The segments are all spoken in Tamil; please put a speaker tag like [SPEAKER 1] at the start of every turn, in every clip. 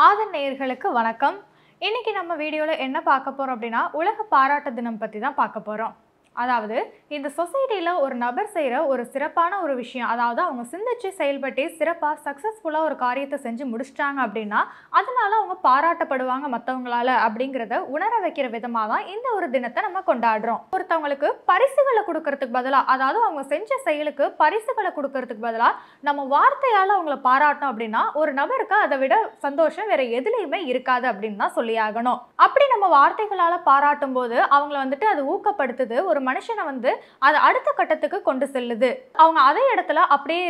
[SPEAKER 1] ஆதன் நேயர்களுக்கு வணக்கம். இன்னைக்கு நம்ம வீடியோல என்ன பார்க்க போறோம் அப்படின்னா, உலக பாராட்டு தினம் பத்தி தான் பார்க்க போறோம். அதாவது இந்த சொசைட்டில ஒரு நபர் செய்யற ஒரு சிறப்பான ஒரு விஷயம், அதாவது அவங்க சிந்திச்சு செயல்பட்டு சிறப்பா சக்சஸ்ஃபுல்லா ஒரு காரியத்தை செஞ்சு முடிச்சிட்டாங்க அப்படின்னா, அதனால அவங்க பாராட்டப்படுவாங்க மத்தவங்களால அப்படிங்கிறத உணர வைக்கிற விதமா தான் இந்த ஒரு தினத்தை நம்ம கொண்டாடுறோம். ஒருத்தவங்களுக்கு பரிசுகளை கொடுக்கறதுக்கு பதிலா, அதாவது அவங்க செஞ்ச செயலுக்கு பரிசுகளை கொடுக்கறதுக்கு பதிலா நம்ம வார்த்தையால அவங்கள பாராட்டணும் அப்படின்னா, ஒரு நபருக்கு அதை விட சந்தோஷம் வேற எதுலையுமே இருக்காது அப்படின்னு தான் சொல்லி ஆகணும். அப்படி நம்ம வார்த்தைகளால பாராட்டும் போது அவங்கள வந்துட்டு அது ஊக்கப்படுத்துது, ஒரு மனுஷனை வந்து அது அடுத்த கட்டத்துக்கு கொண்டு செல்லுது. அவங்க அதே இடத்துல அப்படியே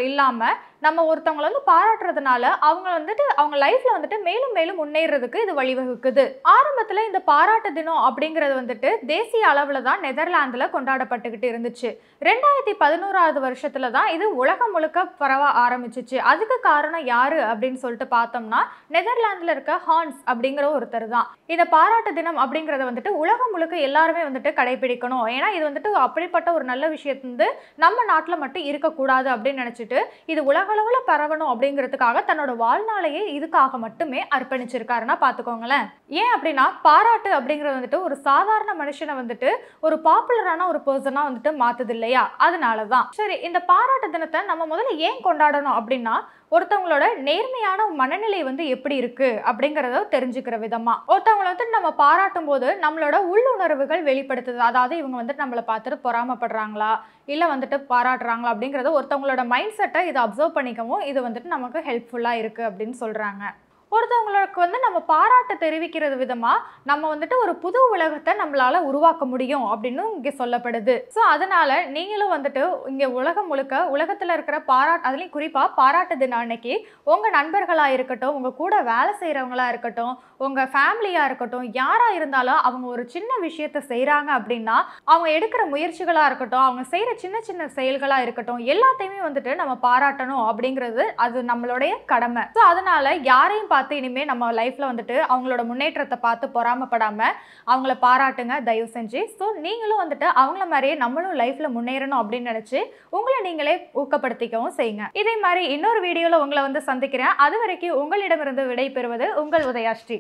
[SPEAKER 1] இல்லாம நம்ம ஒருத்தவங்களை வந்து பாராட்டுறதுனால அவங்க வந்துட்டு அவங்க லைஃப்ல வந்துட்டு மேலும் மேலும் முன்னேறதுக்கு இது வழிவகுக்குது. ஆரம்பத்துல இந்த பாராட்டு தினம் அப்படிங்கிறது வந்துட்டு தேசிய அளவுல தான் நெதர்லாந்துல கொண்டாடப்பட்டுக்கிட்டு இருந்துச்சு. 2011 வருஷத்துல தான் இது உலகம் முழுக்க பரவ ஆரம்பிச்சிச்சு. அதுக்கு காரணம் யாரு அப்படின்னு சொல்லிட்டு பார்த்தோம்னா, நெதர்லாந்துல இருக்க ஹான்ஸ் அப்படிங்கிற ஒருத்தர் தான். இத பாராட்டு தினம் அப்படிங்கறத வந்துட்டு உலகம் முழுக்க எல்லாருமே வந்துட்டு கடைபிடிக்கணும். ஏன்னா இது வந்துட்டு அப்படிப்பட்ட ஒரு நல்ல விஷயம் வந்து நம்ம நாட்டுல மட்டும் இருக்கக்கூடாது அப்படின்னு நினைச்சிட்டு இது உலகளவுல பரவணும் அப்படிங்கிறதுக்காக தன்னோட வாழ்நாளையே இதுக்காக மட்டுமே அர்ப்பணிச்சிருக்காருன்னா பாத்துக்கோங்களேன். ஏன் அப்படின்னா பாராட்டு அப்படிங்கிறது வந்துட்டு ஒரு சாதாரண மனுஷனை வந்துட்டு ஒரு பாப்புலரான ஒரு பர்சனா வந்துட்டு மாத்துது இல்லையா? அதனாலதான். சரி, இந்த பாராட்டு தினத்தை நம்ம முதல்ல ஏன் கொண்டாடணும் அப்படின்னா, ஒருத்தவங்களோட நேர்மையான மனநிலை வந்து எப்படி இருக்கு அப்படிங்கறத தெரிஞ்சுக்கிற விதமா. ஒருத்தவங்களை வந்து நம்ம பாராட்டும் போது நம்மளோட உள்ளுணர்வுகள் வெளிப்படுத்துது. அதாவது இவங்க வந்துட்டு நம்மளை பார்த்துட்டு பொறாமப்படுறாங்களா இல்ல வந்துட்டு பாராட்டுறாங்களா அப்படிங்கறத ஒருத்தவங்களோட மைண்ட் செட்டை இதை அப்சர்வ் பண்ணிக்கவும் இது வந்துட்டு நமக்கு ஹெல்ப்ஃபுல்லா இருக்கு அப்படின்னு சொல்றாங்க. ஒருத்தவங்களுக்கு வந்து நம்ம பாராட்டு தெரிவிக்கிறது விதமா நம்ம வந்துட்டு ஒரு புது உலகத்தை நம்மளால உருவாக்க முடியும் அப்படின்னு இங்க சொல்லப்படுது. ஸோ அதனால நீங்களும் வந்துட்டு இங்க உலகம் முழுக்க உலகத்துல இருக்கிற அதுலயும் குறிப்பா பாராட்டு தினம் அன்னைக்கு உங்க நண்பர்களா இருக்கட்டும், உங்க கூட வேலை செய்யறவங்களா இருக்கட்டும், உங்க ஃபேமிலியா இருக்கட்டும், யாரா இருந்தாலும் அவங்க ஒரு சின்ன விஷயத்த செய்யறாங்க அப்படின்னா அவங்க எடுக்கிற முயற்சிகளா இருக்கட்டும், அவங்க செய்யற சின்ன சின்ன செயல்களா இருக்கட்டும், எல்லாத்தையுமே வந்துட்டு நம்ம பாராட்டணும் அப்படிங்கிறது அது நம்மளுடைய கடமை. ஸோ அதனால யாரையும் பார்த்து இனிமே நம்ம லைஃப்ல வந்துட்டு அவங்களோட முன்னேற்றத்தை பார்த்து பொறாமப்படாம அவங்கள பாராட்டுங்க தயவு செஞ்சு. ஸோ நீங்களும் வந்துட்டு அவங்கள மாதிரியே நம்மளும் லைஃப்ல முன்னேறணும் அப்படின்னு நினைச்சு உங்களை நீங்களே ஊக்கப்படுத்திக்கவும் செய்யுங்க. இதே மாதிரி இன்னொரு வீடியோல உங்களை வந்து சந்திக்கிறேன். அது வரைக்கும் உங்களிடமிருந்து விடை பெறுவது உங்கள் உதயாஸ்ரீ.